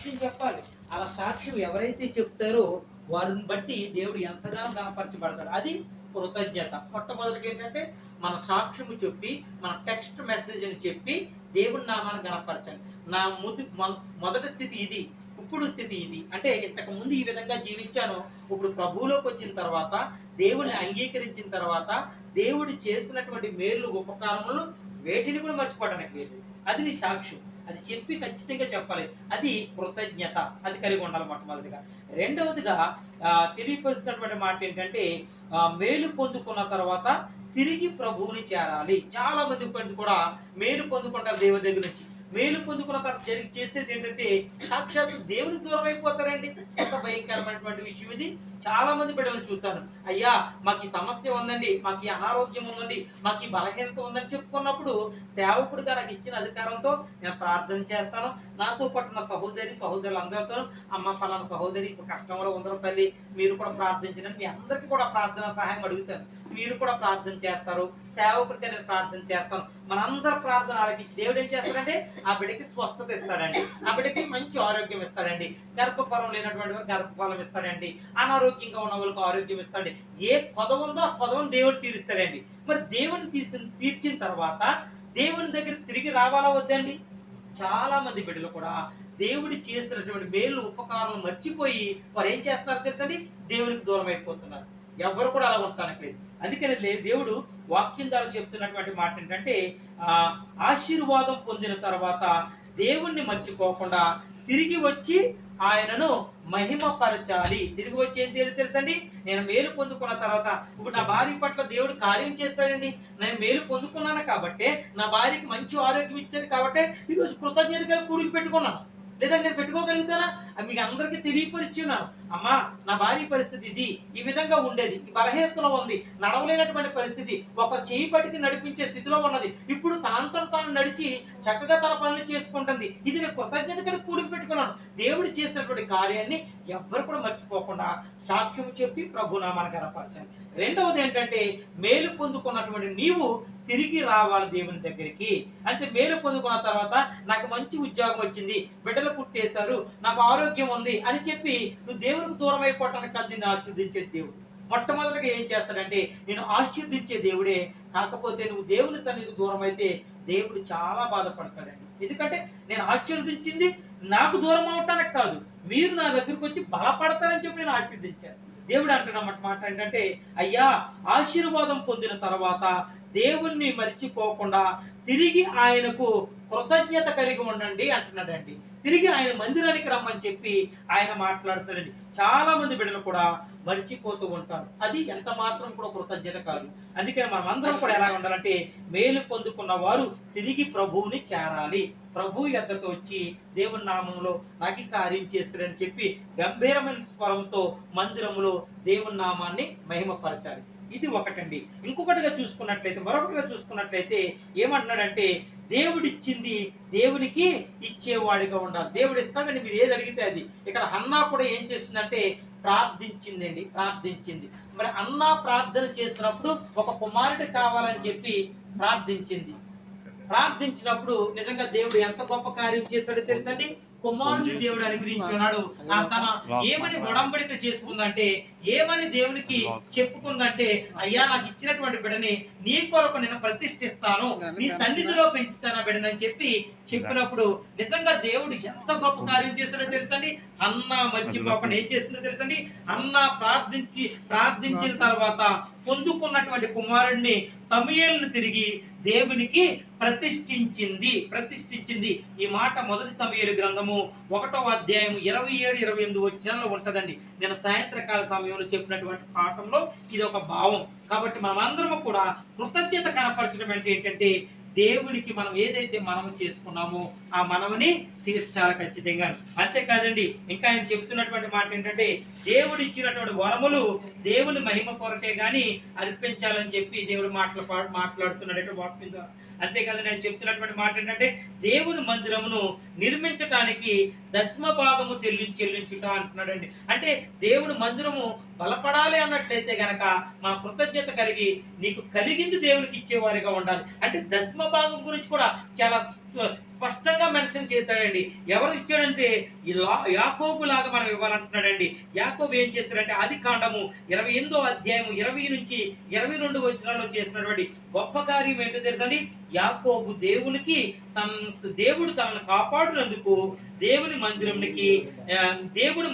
సాక్ష్యం చెప్పాలి. అలా సాక్ష్యం ఎవరైతే చెప్తారో వారిని బట్టి దేవుడు ఎంతగానో గణపరచబడతాడు. అది కృతజ్ఞత. మొట్టమొదటిగా ఏంటంటే మన సాక్ష్యము చెప్పి, మన టెక్స్ట్ మెసేజ్ అని చెప్పి దేవుని నామాన్ని గణపరచాలి. నా మొదటి స్థితి ఇది, ఇప్పుడు స్థితి ఇది. అంటే ఇంతకు ముందు ఈ విధంగా జీవించాను, ఇప్పుడు ప్రభువులోకి వచ్చిన తర్వాత, దేవుని అంగీకరించిన తర్వాత, దేవుడు చేసినటువంటి మేలు ఉపకారములు వేటిని కూడా మర్చిపోవడానికి లేదు. అది నీ సాక్ష్యం. అది చెప్పి ఖచ్చితంగా చెప్పాలి. అది కృతజ్ఞత. అది కలిగి ఉండాలి మొట్టమొదటిగా. రెండవదిగా తెలియపరుస్తున్నటువంటి మాట ఏంటంటే మేలు పొందుకున్న తర్వాత తిరిగి ప్రభువుని చేరాలి. చాలా మంది కూడా మేలు పొందుకుంటారు దేవుని దగ్గర నుంచి. మేలు పొందుకున్న తర్వాత చేసేది ఏంటంటే సాక్షాత్తు దేవునికి దూరం అయిపోతారండి. ఎంత భయంకరమైనటువంటి విషయం ఇది. చాలా మంది బిడ్డలను చూశాను. అయ్యా మాకు ఈ సమస్య ఉందండి, మాకు ఈ అనారోగ్యం ఉందండి, మాకు ఈ బలహీనత ఉందని చెప్పుకున్నప్పుడు సేవకుడిగా నాకు ఇచ్చిన అధికారంతో నేను ప్రార్థన చేస్తాను. నాతో పాటు నా సహోదరులందరితో అమ్మ పలానా సహోదరి ఇప్పుడు కష్టంలో ఉందరో తల్లి మీరు కూడా ప్రార్థించండి. మీ అందరికీ కూడా ప్రార్థన సహాయం అడుగుతాను. మీరు కూడా ప్రార్థన చేస్తారు. సేవకుడిగా నేను ప్రార్థన చేస్తాను. మనందరి ప్రార్థన ఆలకించి దేవుడు ఏం చేస్తాడంటే ఆ బిడ్డకి స్వస్థత ఇస్తాడండి. ఆ బిడ్డకి మంచి ఆరోగ్యం ఇస్తాడండి. గర్భఫలం లేనటువంటి వారు గర్భఫలం ఇస్తాడండి. అనారోగ్యంగా ఉన్న వాళ్ళకి ఆరోగ్యం ఇస్తాడండి. ఏ కొదవ ఉందో ఆ కొదవను దేవుడు తీరుస్తాడండి. మరి దేవుని తీర్చిన తర్వాత దేవుని దగ్గర తిరిగి రావాలా వద్దండి? చాలా మంది బిడ్డలు కూడా దేవుడు చేసినటువంటి మేలు ఉపకారాలు మర్చిపోయి వారు ఏం చేస్తున్నారు తెలుసండి? దేవునికి దూరం అయిపోతున్నారు. ఎవరు కూడా అలా ఉండటానికి లేదు. అందుకని దేవుడు వాక్యం ద్వారా చెప్తున్నటువంటి మాట ఏంటంటే ఆశీర్వాదం పొందిన తర్వాత దేవుణ్ణి మర్చిపోకుండా తిరిగి వచ్చి ఆయనను మహిమపరచాలి. తిరిగి వచ్చి ఏం తెలుసండి? నేను మేలు పొందుకున్న తర్వాత ఇప్పుడు నా భార్య పట్ల దేవుడు కార్యం చేస్తాడండి. నేను మేలు పొందుకున్నాను కాబట్టి, నా భార్యకి మంచి ఆరోగ్యం ఇచ్చాడు కాబట్టి ఈరోజు కృతజ్ఞతగా కూడికి పెట్టుకున్నాను. లేదా నేను పెట్టుకోగలుగుతానా? మీకు అందరికీ తెలియపరిచున్నాను. అమ్మా నా భార్య పరిస్థితి ఇది, ఈ విధంగా ఉండేది, ఈ బలహీనతలో ఉంది, నడవలేనటువంటి పరిస్థితి, ఒక చేయి పట్టుకి నడిపించే స్థితిలో ఉన్నది, ఇప్పుడు తాను నడిచి చక్కగా తన పనులు చేసుకుంటుంది. ఇది నేను కృతజ్ఞతగా కూడికి పెట్టుకున్నాను. దేవుడు చేసినటువంటి కార్యాన్ని ఎవ్వరు కూడా మర్చిపోకుండా సాక్ష్యం చెప్పి ప్రభునామాన్ని గణపరచాలి. రెండవది ఏంటంటే మేలు పొందుకున్నటువంటి నీవు తిరిగి రావాలి దేవుని దగ్గరికి. అంటే మేలు పొందుకున్న తర్వాత నాకు మంచి ఉద్యోగం వచ్చింది, బిడ్డలు పుట్టేశారు, నాకు ఆరోగ్యం ఉంది అని చెప్పి నువ్వు దేవునికి దూరం అయిపోవటానికి కాదు నిన్ను ఆశీర్వదించే దేవుడు. మొట్టమొదటిగా ఏం చేస్తాడంటే నేను ఆశీర్వదించే దేవుడే. కాకపోతే నువ్వు దేవుని సన్నిధికి దూరం అయితే దేవుడు చాలా బాధపడతాడండి. ఎందుకంటే నేను ఆశీర్వదించింది నాకు దూరం అవటానికి కాదు, మీరు నా దగ్గరకు వచ్చి బలపడతారని చెప్పి నేను ఆశీర్వదించాను. దేవుడు అంటున్నమాట మాట ఏంటంటే అయ్యా ఆశీర్వాదం పొందిన తర్వాత దేవుణ్ణి మర్చిపోకుండా తిరిగి ఆయనకు కృతజ్ఞత కలిగి ఉండండి అంటున్నాడండి. తిరిగి ఆయన మందిరానికి రమ్మని చెప్పి ఆయన మాట్లాడుతాడండి. చాలా మంది బిడ్డలు కూడా మర్చిపోతూ ఉంటారు. అది ఎంత మాత్రం కూడా కృతజ్ఞత కాదు. అందుకని మనం అందరం కూడా ఎలా ఉండాలంటే మేలు పొందుకున్న వారు తిరిగి ప్రభువుని చేరాలి. ప్రభు యొద్దకు వచ్చి దేవుని నామంలో నాకు కార్యం చేస్తాడని చెప్పి గంభీరమైన స్వరంతో మందిరంలో దేవుని నామాన్ని మహిమపరచాలి. ఇది ఒకటండి. ఇంకొకటిగా చూసుకున్నట్లయితే ఏమంటున్నాడంటే దేవుడిచ్చింది దేవునికి ఇచ్చేవాడిగా ఉండాలి. దేవుడు ఇస్తాడని మీరు ఏది అడిగితే అది. ఇక్కడ హన్నా కూడా ఏం చేస్తుందంటే ప్రార్థించింది. మరి అన్నా ప్రార్థన చేసినప్పుడు ఒక కుమారుడు కావాలని చెప్పి ప్రార్థించినప్పుడు నిజంగా దేవుడు ఎంత గొప్ప కార్యం చేస్తాడో తెలుసండి. కుమారుని దేవుడు అనుగ్రహించున్నాడు. తన ఏమని ఒడంబడిక చేసుకుందంటే, ఏమని దేవునికి చెప్పుకుందంటే అయ్యా నాకు ఇచ్చినటువంటి బిడ్డని నీ కొరకు నేను ప్రతిష్ఠిస్తాను, నీ సన్నిధిలో పెంచుతాను బిడ్డని చెప్పి చెప్పినప్పుడు నిజంగా దేవుడు ఎంత గొప్ప కార్యం చేశాడో తెలుసండి. అన్న మర్చిపోకుండా ఏం చేస్తుందో తెలుసండి. అన్న ప్రార్థించిన తర్వాత పొందుకున్నటువంటి కుమారుడిని సమూయేలును తిరిగి దేవునికి ప్రతిష్ఠించింది. ఈ మాట మొదటి సమూయేలు గ్రంథము 1వ అధ్యాయం 27-28 వచనాల్లో ఉంటదండి. నేను సాయంత్రకాల సమయంలో చెప్పినటువంటి పాఠంలో ఇది ఒక భావం. కాబట్టి మనమందరము కూడా కృతజ్ఞత కనపరచడం అంటే ఏంటంటే దేవునికి మనం ఏదైతే మనము చేసుకున్నామో ఆ మనముని తీర్చాలి ఖచ్చితంగా. అంతేకాదండి, ఇంకా ఆయన చెప్తున్నటువంటి మాట ఏంటంటే దేవుడు ఇచ్చినటువంటి వరములు దేవుని మహిమ కొరకే గాని అర్పించాలని చెప్పి దేవుడు మాట్లాడుతున్నాడు వాక్యం ద్వారా. అంతేకాదు నేను చెప్తున్నటువంటి మాట ఏంటంటే దేవుని మందిరమును నిర్మించటానికి దశమ భాగము చెల్లించుట అంటున్నాడండి. అంటే దేవుని మందిరము బలపడాలి అన్నట్లయితే గనక మన కృతజ్ఞత కలిగి నీకు కలిగింది దేవునికి ఇచ్చేవారిగా ఉండాలి. అంటే దశమ భాగం గురించి కూడా చాలా స్పష్టంగా మెన్షన్ చేశాడండి. ఎవరు ఇచ్చాడంటే యాకోబు లాగా మనం ఇవ్వాలంటున్నాడండి. యాకోబు ఏం చేశాడంటే ఆది కాండము 28వ అధ్యాయము 20 నుంచి 22 వచనాల్లో చేసినటువంటి గొప్ప కార్యం ఏంటో తెలుసండి. యాకోబు దేవుడు తనను కాపాడినందుకు దేవుని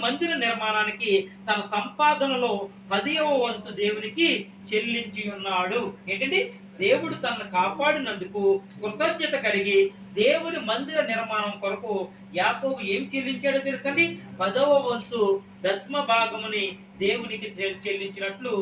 మందిర నిర్మాణానికి తన సంపాదనలో 10వ వంతు దేవునికి చెల్లించి ఉన్నాడు. ఏంటంటే దేవుడు తనను కాపాడినందుకు కృతజ్ఞత కలిగి దేవుని మందిర నిర్మాణం కొరకు యాకోబు ఏం చెల్లించాడో తెలుసండి. 10వ వంతు దశమ భాగముని దేవునికి చెల్లించినట్లు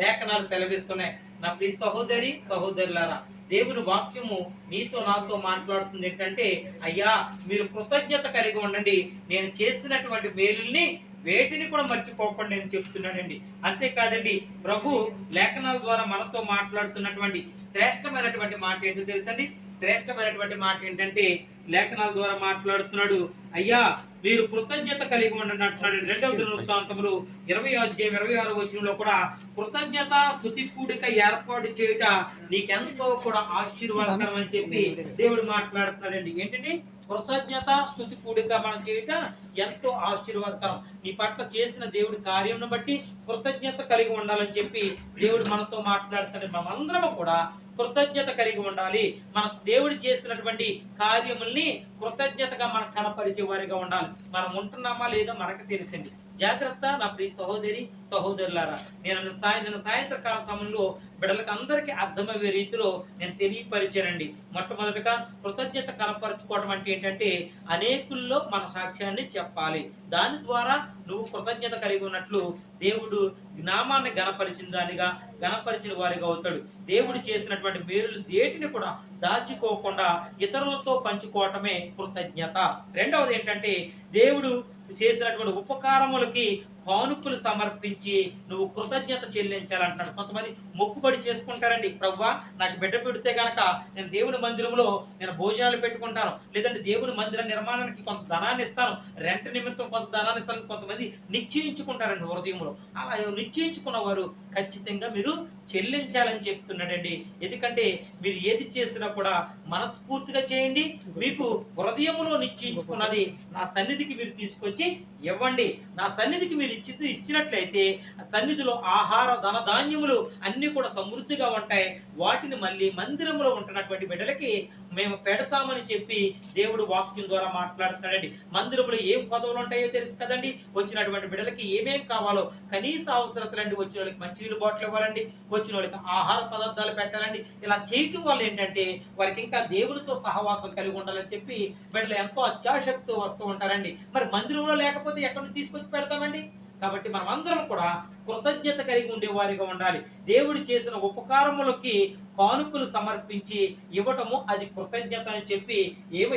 లేఖనాలు సెలవిస్తున్నాయి. నా ప్రియ సహోదరి సహోదరులారా, దేవుని వాక్యము నీతో నాతో మాట్లాడుతుంది ఏంటంటే, అయ్యా మీరు కృతజ్ఞత కలిగి ఉండండి, నేను చేసినటువంటి మేలుల్ని వేటిని కూడా మర్చిపోకుండా నేను చెప్తున్నానండి. అంతేకాదండి, ప్రభు లేఖనాల ద్వారా మనతో మాట్లాడుతున్నటువంటి శ్రేష్టమైనటువంటి మాట ఏంటో తెలుసండి. శ్రేష్టమైనటువంటి మాట ఏంటంటే లేఖనాల ద్వారా మాట్లాడుతున్నాడు, అయ్యా మీరు కృతజ్ఞత కలిగి ఉండండి అంటున్నాడు. 2వ దినవృత్తాంతములు 20వ అధ్యాయం 26వ వచనంలో కూడా కృతజ్ఞత స్తుతి కూడిక ఏర్పాటు చేయుట నీకెంతో కూడా ఆశీర్వాదకరం అని చెప్పి దేవుడు మాట్లాడుతున్నాడండి. ఏంటంటే కృతజ్ఞత స్తుతి కూడిక మనం చేయుట ఎంతో ఆశీర్వాదకరం. నీ పట్ల చేసిన దేవుడి కార్యంను బట్టి కృతజ్ఞత కలిగి ఉండాలని చెప్పి దేవుడు మనతో మాట్లాడుతున్నాడు. మనమందరం కూడా కృతజ్ఞత కలిగి ఉండాలి. మన దేవుడు చేసినటువంటి కార్యముల్ని కృతజ్ఞతగా మనం కనపరిచే వారిగా ఉండాలి. మనం ఉంటున్నామా లేదా మనకు తెలిసింది. జాగ్రత్త నా ప్రియ సహోదరి సహోదరులారా, నేను సాయంత్రకాల సమయంలో బిడ్డలకు అందరికీ అర్థమయ్యే రీతిలో నేను తెలియపరిచానండి. మొట్టమొదటిగా కృతజ్ఞత కనపరుచుకోవడం అంటే ఏంటంటే అనేకుల్లో మన సాక్ష్యాన్ని చెప్పాలి. దాని ద్వారా నువ్వు కృతజ్ఞత కలిగి ఉన్నట్లు దేవుడు నామాన్ని గణపరిచిన వారిగా అవుతాడు. దేవుడు చేసినటువంటి మేలులు దేటిని కూడా దాచుకోకుండా ఇతరులతో పంచుకోవటమే కృతజ్ఞత. రెండవది ఏంటంటే దేవుడు చేసినటువంటి ఉపకారములకి కానుకలు సమర్పించి నువ్వు కృతజ్ఞత చెల్లించాలంటున్నాడు. కొంతమంది మొక్కుబడి చేసుకుంటారండి. ప్రభువా నాకు బిడ్డ పెడితే గనక నేను దేవుని మందిరంలో నేను భోజనాలు పెట్టుకుంటాను, లేదంటే దేవుని మందిర నిర్మాణానికి కొంత ధనాన్ని ఇస్తాను, రెంట్ నిమిత్తం కొంత ధనాన్ని ఇస్తాను. కొంతమంది నిశ్చయించుకుంటారండి హృదయంలో. అలా నిశ్చయించుకున్న వారు ఖచ్చితంగా మీరు చెల్లించాలని చెప్తున్నాడండి. ఎందుకంటే మీరు ఏది చేసినా కూడా మనస్ఫూర్తిగా చేయండి. మీకు హృదయంలో నిశ్చయించుకున్నది నా సన్నిధికి మీరు తీసుకొచ్చి ఇవ్వండి. నా సన్నిధికి మీరు ఇచ్చినట్లయితే సన్నిధిలో ఆహార ధనధాన్యములు అన్ని కూడా సమృద్ధిగా ఉంటాయి. వాటిని మళ్ళీ మందిరంలో ఉంటున్నటువంటి బిడ్డలకి మేము పెడతామని చెప్పి దేవుడు వాక్యం ద్వారా మాట్లాడుతున్నాడండి. మందిరంలో ఏం పదవులు ఉంటాయో తెలుసు కదండి. వచ్చినటువంటి బిడ్డలకి ఏమేం కావాలో కనీస అవసరతలండి. వచ్చిన వాళ్ళకి మంచినీళ్ళు బాటిల్ ఇవ్వాలండి, వచ్చిన వాళ్ళకి ఆహార పదార్థాలు పెట్టాలండి. ఇలా చేయటం వల్ల ఏంటంటే వారికి ఇంకా దేవునితో సహవాసం కలిగి ఉండాలని చెప్పి బిడ్డలు ఎంతో అత్యాశక్తితో వస్తూ ఉంటారండి. మరి మందిరంలో లేకపోతే ఎక్కడి నుంచి తీసుకొచ్చి పెడతామండి? కాబట్టి మనం అందరం కూడా కృతజ్ఞత కలిగి ఉండేవారిగా ఉండాలి. దేవుడు చేసిన ఉపకారములకి కానుకలు సమర్పించి ఇవ్వటము అది కృతజ్ఞత అని చెప్పి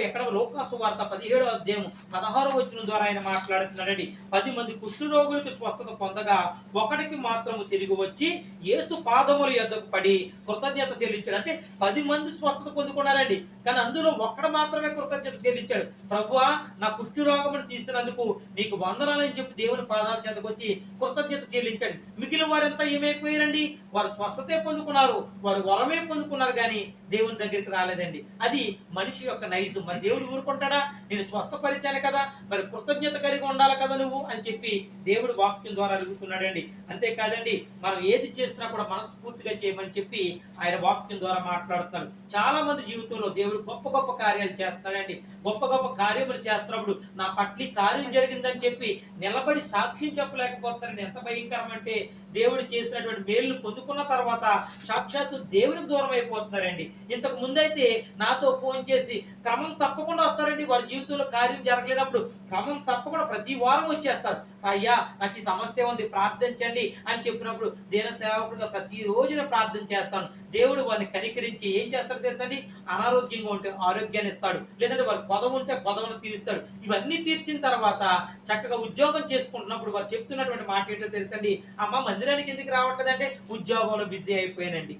ఎక్కడ లూకాసు వార్త 17వ అధ్యాయం 16వ వచనం ద్వారా ఆయన మాట్లాడుతున్నాడండి. 10 మంది కుష్ఠరోగులకు స్వస్థత పొందగా ఒకడికి మాత్రము తిరిగి వచ్చి యేసు పాదముల యొద్దకు పడి కృతజ్ఞత చెల్లించాడు. అంటే 10 మంది స్వస్థత పొందుకున్నారండి, కానీ అందులో ఒక్కడు మాత్రమే కృతజ్ఞత చెల్లించాడు. ప్రభువా నా కుష్ఠరోగమును తీసినందుకు నీకు వందనాలని చెప్పి దేవుని పాదాల చెంతకు వచ్చి కృతజ్ఞత చెల్లించాడు. మిగిలిన వారంతా ఏమైపోయారండి? వారు స్వస్థతే పొందుకున్నారు, వారు వరమే పొందుకున్నారు, కానీ దేవుని దగ్గరికి రాలేదండి. అది మనిషి యొక్క నైజం. మరి దేవుడు ఊరుకుంటాడా? నేను స్వస్థపరిచాను కదా, మరి కృతజ్ఞత కలిగి ఉండాలి కదా నువ్వు అని చెప్పి దేవుడు వాక్యం ద్వారా అడుగుతున్నాడండి. అంతేకాదండి, మనం ఏది చేసినా కూడా మనస్ఫూర్తిగా చేయమని చెప్పి ఆయన వాక్యం ద్వారా మాట్లాడుతున్నాడు. చాలా మంది జీవితంలో దేవుడు గొప్ప గొప్ప కార్యాలు చేస్తాడండి. గొప్ప గొప్ప కార్యములు చేస్తున్నప్పుడు నా పట్ల కార్యం జరిగిందని చెప్పి నిలబడి సాక్ష్యం చెప్పలేకపోతారని ఎంత భయంకరం అంటే దేవుడు చేసినటువంటి మేలు పొందుకున్న తర్వాత సాక్షాత్తు దేవునికి దూరం అయిపోతున్నారండి. ఇంతకు ముందైతే నాతో ఫోన్ చేసి క్రమం తప్పకుండా వస్తారండి. వారి జీవితంలో కార్యం జరగలేనప్పుడు క్రమం తప్పకుండా ప్రతి వారం వచ్చేస్తారు. అయ్యా నాకు ఈ సమస్య ఉంది ప్రార్థించండి అని చెప్పినప్పుడు దేన సేవకుడుగా ప్రతి రోజున ప్రార్థన చేస్తాను. దేవుడు వారిని కనికరించి ఏం చేస్తారో తెలుసండి, అనారోగ్యంగా ఉంటే ఆరోగ్యాన్ని ఇస్తాడు, లేదంటే వారి పొదవ ఉంటే పొదవను తీరుస్తాడు. ఇవన్నీ తీర్చిన తర్వాత చక్కగా ఉద్యోగం చేసుకుంటున్నప్పుడు వారు చెప్తున్నటువంటి మాట ఏంటో తెలుసండి, అమ్మ మందిరానికి ఎందుకు రావట్లేదంటే ఉద్యోగంలో బిజీ అయిపోయానండి.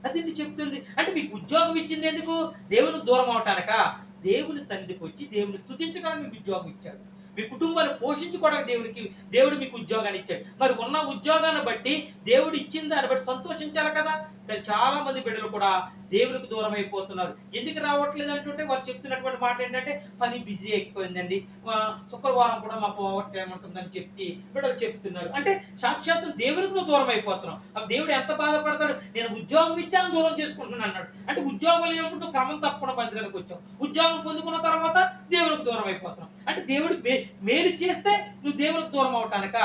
అది చెప్తుంది. అంటే మీకు ఉద్యోగం ఇచ్చింది ఎందుకు? దేవునికి దూరం అవటానికా? దేవుని సన్నిధికి వచ్చి దేవుని స్తుతించడానికి మీకు ఉద్యోగం ఇచ్చాడు. మీ కుటుంబాన్ని పోషించుకోవడానికి దేవుడు మీకు ఉద్యోగాన్ని ఇచ్చాడు. మరి ఉన్న ఉద్యోగాన్ని బట్టి దేవుడు ఇచ్చిన దాన్ని బట్టి సంతోషించాలి కదా. కానీ చాలా మంది బిడ్డలు కూడా దేవునికి దూరం అయిపోతున్నారు. ఎందుకు రావట్లేదు అంటుంటే వాళ్ళు చెప్తున్నటువంటి మాట ఏంటంటే పని బిజీ అయిపోయిందండి, శుక్రవారం కూడా మాకు ఓవర్ టైం ఉంటుందని చెప్పి బిడ్డలు చెప్తున్నారు. అంటే సాక్షాత్తు దేవునికి నువ్వు దూరం అయిపోతున్నావు. అప్పుడు దేవుడు ఎంత బాధపడతాడు, నేను ఉద్యోగం ఇచ్చాను దూరం చేసుకుంటున్నాను అన్నాడు. అంటే ఉద్యోగం లేనప్పుడు నువ్వు క్రమం తప్పకుండా మందిరానికి వచ్చావు, ఉద్యోగం పొందుకున్న తర్వాత దేవునికి దూరం అయిపోతున్నావు. అంటే దేవుడు మేలు చేస్తే నువ్వు దేవునికి దూరం అవటానిక?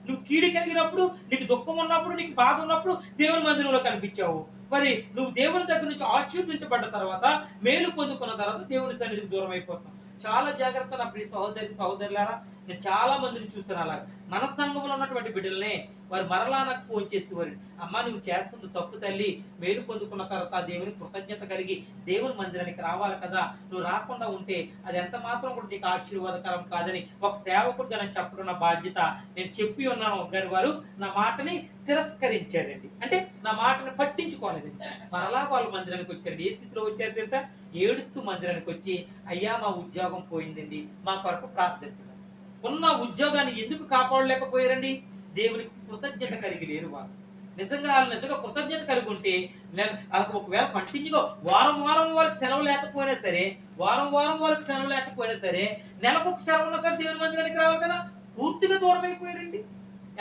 నువ్వు కీడి కలిగినప్పుడు, నీకు దుఃఖం ఉన్నప్పుడు, నీకు బాధ ఉన్నప్పుడు దేవుని మందిరంలో కనిపించావు. మరి నువ్వు దేవుని దగ్గర నుంచి ఆశీర్వదించబడ్డ తర్వాత, మేలు పొందుకున్న తర్వాత దేవుని సన్నిధికి దూరం అయిపోతున్నావు. చాలా జాగ్రత్త నా ప్రియ సహోదరులారా. నేను చాలా మందిని చూస్తాను అలాగా. మన సంఘంలో ఉన్నటువంటి బిడ్డలనే వారు మరలా నాకు ఫోన్ చేసేవారు, అమ్మా నువ్వు చేస్తుంది తప్పు తల్లి, మేలు పొందుకున్న తర్వాత దేవుని కృతజ్ఞత కలిగి దేవుని మందిరానికి రావాలి కదా, నువ్వు రాకుండా ఉంటే అది ఎంత మాత్రం కూడా నీకు ఆశీర్వాదకరం కాదని ఒక సేవకుడిగా నేను చెప్పడం నా బాధ్యత. నేను చెప్పి ఉన్నాను కానీ వారు నా మాటని తిరస్కరించారండి. అంటే నా మాటని పట్టించుకోలేదండి. మరలా వాళ్ళు మందిరానికి వచ్చారండి. ఏ స్థితిలో వచ్చారు తెలుసా? ఏడుస్తూ మందిరానికి వచ్చి, అయ్యా మా ఉద్యోగం పోయిందండి, మా కొరకు ప్రార్థించండి. ఉన్న ఉద్యోగాన్ని ఎందుకు కాపాడలేకపోయారండి? దేవునికి కృతజ్ఞత కలిగి లేరు వాళ్ళు. నిజంగా వాళ్ళు నిజంగా కృతజ్ఞత కలిగి ఉంటే వాళ్ళకి ఒకవేళ కంటిన్యూగా వారం వాళ్ళకి సెలవు లేకపోయినా సరే, వాళ్ళకి సెలవు లేకపోయినా సరే, నెలకు ఒక సెలవు ఉన్నా సరే దేవుని మందిరానికి రావాలి కదా. పూర్తిగా దూరం అయిపోయారండి.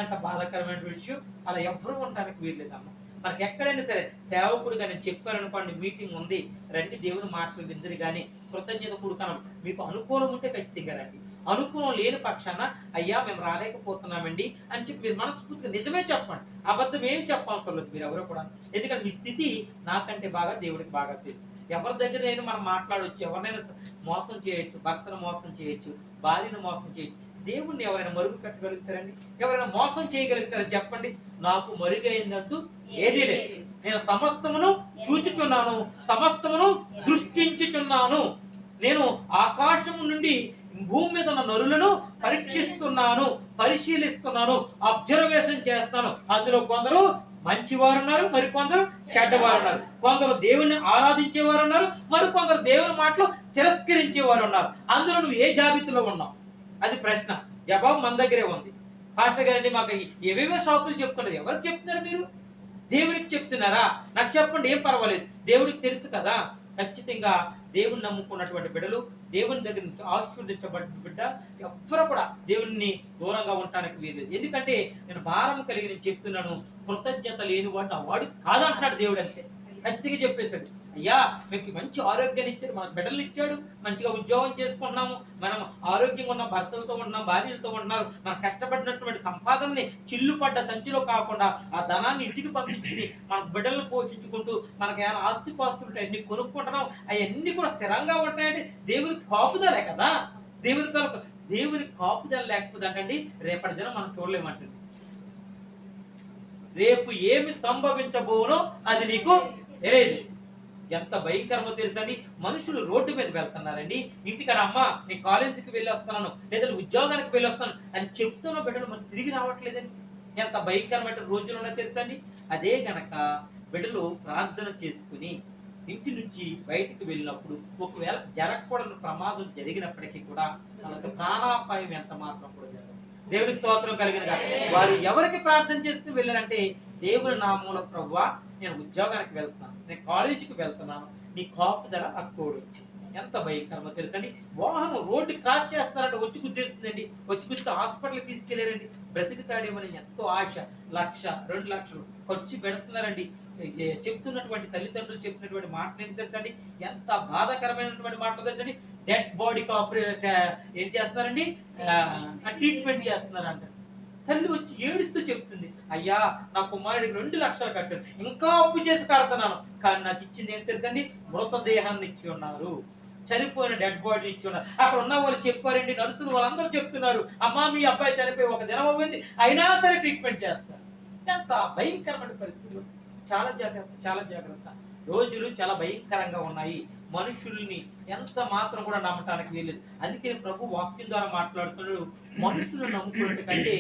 ఎంత బాధాకరమైన విషయం. అలా ఎవ్వరూ ఉండడానికి వీల్లేదమ్మా. మనకి ఎక్కడైనా సరే సేవకుడుగా నేను చెప్పారనుకోండి, మీటింగ్ ఉంది రండి, దేవుని మాటలు విందురు కానీ కృతజ్ఞత కూడుకనం. మీకు అనుకూలం ఉంటే ఖచ్చితంగా రండి, అనుకూలం లేని పక్షాన అయ్యా మేము రాలేకపోతున్నామండి అని చెప్పి మీరు మనస్ఫూర్తిగా నిజమే చెప్పండి. అబద్ధం ఏం చెప్పవసరం లేదు మీరు ఎవరో కూడా. ఎందుకంటే మీ స్థితి నాకంటే బాగా దేవుడికి బాగా తెలుసు. ఎవరి దగ్గర మనం మాట్లాడవచ్చు, ఎవరినైనా మోసం చేయొచ్చు, భర్తను మోసం చేయొచ్చు, భార్యను మోసం చేయొచ్చు. దేవుణ్ణి ఎవరైనా మరుగు పెట్టగలుగుతారండి? ఎవరైనా మోసం చేయగలుగుతారని చెప్పండి? నాకు మరుగైందంటూ ఏదీ లేదు. నేను సమస్తమును చూచుచున్నాను, సమస్తమును దృష్టించుచున్నాను. నేను ఆకాశము నుండి భూమి మీద ఉన్న నరులను పరీక్షిస్తున్నాను, పరిశీలిస్తున్నాను, అబ్జర్వేషన్ చేస్తాను. అందులో కొందరు మంచివారు ఉన్నారు, మరి కొందరు చెడ్డవారు ఉన్నారు. కొందరు దేవుణ్ణి ఆరాధించేవారు ఉన్నారు, మరి కొందరు దేవుని మాటలు తిరస్కరించేవారు ఉన్నారు. అందులో నువ్వు ఏ జాబితాలో ఉన్నావు? అది ప్రశ్న. జవాబు మన దగ్గరే ఉంది. పాస్టర్ గారండి మాకు ఏవేవో షాకులు చెప్తున్నారు. ఎవరికి చెప్తున్నారు మీరు? దేవునికి చెప్తున్నారా? నాకు చెప్పండి, ఏం పర్వాలేదు, దేవుడికి తెలుసు కదా. ఖచ్చితంగా దేవుని నమ్ముకున్నటువంటి బిడ్డలు, దేవుని దగ్గర నుంచి ఆశీర్వదించబడిన బిడ్డ ఎవ్వరూ కూడా దేవుని దూరంగా ఉండటానికి వీలేదు. ఎందుకంటే నేను భారం కలిగి నేను చెప్తున్నాను, కృతజ్ఞత లేని వాడు వాడు కాదంటున్నాడు దేవుడు. అంతే ఖచ్చితంగా చెప్పేశాడు. అయ్యా మీకు మంచి ఆరోగ్యాన్ని ఇచ్చాడు, మనకు బిడ్డలు ఇచ్చాడు, మంచిగా ఉద్యోగం చేసుకున్నాము, మనం ఆరోగ్యంగా ఉన్న భర్తలతో ఉన్నాం, భార్యలతో ఉన్నారు, మనం కష్టపడినటువంటి సంపాదనని చిల్లుపడ్డ సంచిలో కాకుండా ఆ ధనాన్ని ఇంటికి పంపించి మన బిడ్డలను పోషించుకుంటూ మనకి ఏమైనా ఆస్తిపాస్తులు ఉంటాయి అన్ని కొనుక్కుంటున్నాం, అవన్నీ కూడా స్థిరంగా ఉంటాయంటే దేవునికి కాపుదలే కదా. దేవునికి కాపుదల లేకపోతే అంటండి రేపటి దినం మనం చూడలేమంటండి. రేపు ఏమి సంభవించబోనో అది నీకు తెలియదు. ఎంత భయంకరమో తెలుసండి. మనుషులు రోడ్డు మీద వెళ్తున్నారండి, ఇంటికాడ అమ్మ నేను కాలేజీకి వెళ్ళి వస్తున్నాను, లేదా ఉద్యోగానికి వెళ్ళి వస్తాను అని చెప్తున్న బిడ్డలు మనం తిరిగి రావట్లేదండి. ఎంత భయంకరమైన రోజులు ఉన్నాయో తెలుసండి. అదే గనక బిడ్డలు ప్రార్థన చేసుకుని ఇంటి నుంచి బయటికి వెళ్ళినప్పుడు ఒకవేళ జరగకూడని ప్రమాదం జరిగినప్పటికీ కూడా వాళ్ళకి ప్రాణాపాయం ఎంత మాత్రం కూడా జరగదు. దేవునికి స్తోత్రం కలిగిన వారు ఎవరికి ప్రార్థన చేసుకుని వెళ్ళారంటే, దేవుని నామములో ప్రభువా నేను ఉద్యోగానికి వెళ్తున్నాను, నేను కాలేజీకి వెళ్తున్నాను, నీ కాపుదల నాకు తోడు. ఎంత భయంకరమో తెలుసండి. వాహనం రోడ్డు క్రాస్ చేస్తారంటే వచ్చి గుద్దేస్తుందండి, వచ్చి గుద్దితే హాస్పిటల్కి తీసుకెళ్లారండి. బ్రతికితాడేమని ఎంతో ఆశ, 1,00,000 2 లక్షలు ఖర్చు పెడుతున్నారండి. చెప్తున్నటువంటి తల్లిదండ్రులు చెప్పినటువంటి మాటలు ఏంటి తెలుసండి, ఎంత బాధాకరమైనటువంటి మాటలు తెలుసండి. డెడ్ బాడీకి ఏం చేస్తున్నారండి, ట్రీట్మెంట్ చేస్తున్నారంట. తల్లి వచ్చి ఏడుస్తూ చెప్తుంది, అయ్యా నా కుమారుడికి 2 లక్షలు కట్టాను, ఇంకా అప్పు చేసి కడుతున్నాను, కానీ నాకు ఇచ్చింది ఏంటి తెలుసండి, మృతదేహాన్ని ఇచ్చి ఉన్నారు, చనిపోయిన డెడ్ బాడీని ఇచ్చి ఉన్నారు. అక్కడ ఉన్న వాళ్ళు చెప్పారండి, నర్సులు వాళ్ళందరూ చెప్తున్నారు, అమ్మా మీ అబ్బాయి చనిపోయి 1 దినం అవ్వింది, అయినా సరే ట్రీట్మెంట్ చేస్తారు. ఎంత భయంకరమైన పరిస్థితులు. చాలా జాగ్రత్త, చాలా జాగ్రత్త. రోజులు చాలా భయంకరంగా ఉన్నాయి. మనుషుల్ని ఎంత మాత్రం కూడా నమ్మటానికి వీలేదు. అందుకే ప్రభు వాక్యం ద్వారా మాట్లాడుతున్నాడు, మనుషులు నమ్ముకున్నట్టు కంటే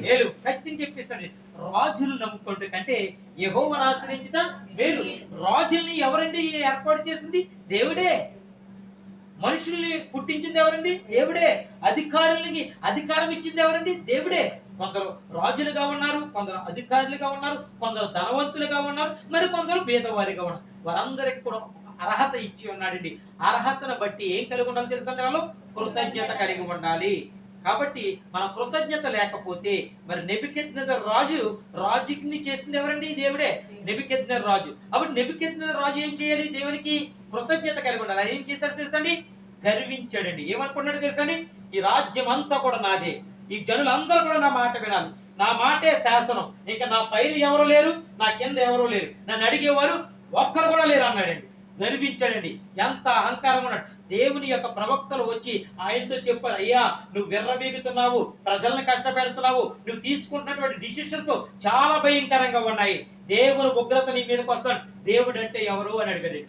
మేలు. ఖచ్చితంగా చెప్పేస్తాడు, రాజులు నమ్ముకున్నట్టు కంటే యెహోవాను ఆశ్రయించుట మేలు. రాజుల్ని ఎవరండి ఏర్పాటు చేసింది? దేవుడే. మనుషుల్ని పుట్టించింది ఎవరండి? దేవుడే. అధికారులకి అధికారం ఇచ్చింది ఎవరండి? దేవుడే. కొందరు రాజులుగా ఉన్నారు, కొందరు అధికారులుగా ఉన్నారు, కొందరు ధనవంతులుగా ఉన్నారు, మరి కొందరు పేదవారిగా ఉన్నారు. వారందరికి కూడా అర్హత ఇచ్చి ఉన్నాడండి. అర్హతను బట్టి ఏం కలిగి ఉండాలి తెలుసండి? వాళ్ళు కృతజ్ఞత కలిగి ఉండాలి. కాబట్టి మన కృతజ్ఞత లేకపోతే మరి నెబుకద్నెజరు రాజుని చేసింది ఎవరండి? దేవుడే. నెబుకద్నెజరు రాజు. అప్పుడు నెబుకద్నెజరు రాజు ఏం చేయాలి? దేవునికి కృతజ్ఞత కలిగి ఉండాలి. ఆయన ఏం చేశాడు తెలుసండి? గర్వించాడండి. ఏమనుకున్నాడు తెలుసండి? ఈ రాజ్యం అంతా కూడా నాదే, ఈ జనులందరూ కూడా నా మాట వినాలి, నా మాటే శాసనం, ఇంకా నా పైన ఎవరు లేరు, నా కింద ఎవరు లేరు, నన్ను అడిగేవారు ఒక్కరు కూడా లేరు అన్నాడండి. గర్వించాడండి. ఎంత అహంకారం ఉన్నాడు. దేవుని యొక్క ప్రవక్తలు వచ్చి ఆయనతో చెప్పారు, అయ్యా నువ్వు విర్రవీగుతున్నావు, ప్రజల్ని కష్టపెడుతున్నావు, నువ్వు తీసుకుంటున్నటువంటి డిసిషన్స్ చాలా భయంకరంగా ఉన్నాయి, దేవుని ఉగ్రత నీ మీదకి వస్తాడు, దేవుడు అంటే ఎవరు అని అడిగాడు.